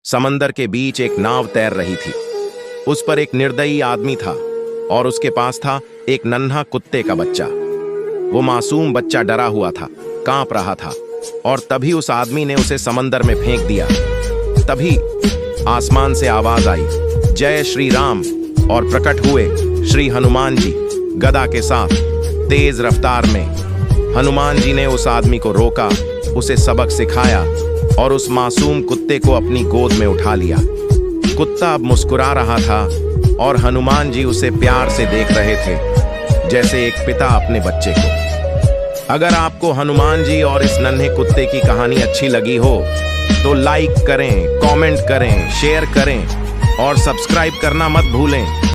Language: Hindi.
समंदर के बीच एक नाव तैर रही थी। उस पर एक निर्दयी आदमी था और उसके पास था एक नन्हा कुत्ते का बच्चा। वो मासूम बच्चा डरा हुआ था, कांप रहा था और तभी उस आदमी ने उसे समंदर में फेंक दिया। तभी आसमान से आवाज आई, जय श्री राम, और प्रकट हुए श्री हनुमान जी गदा के साथ तेज रफ्तार में। हनुमान जी ने उस आदमी को रोका, उसे सबक सिखाया और उस मासूम कुत्ते को अपनी गोद में उठा लिया। कुत्ता अब मुस्कुरा रहा था और हनुमान जी उसे प्यार से देख रहे थे, जैसे एक पिता अपने बच्चे को। अगर आपको हनुमान जी और इस नन्हे कुत्ते की कहानी अच्छी लगी हो तो लाइक करें, कमेंट करें, शेयर करें और सब्सक्राइब करना मत भूलें।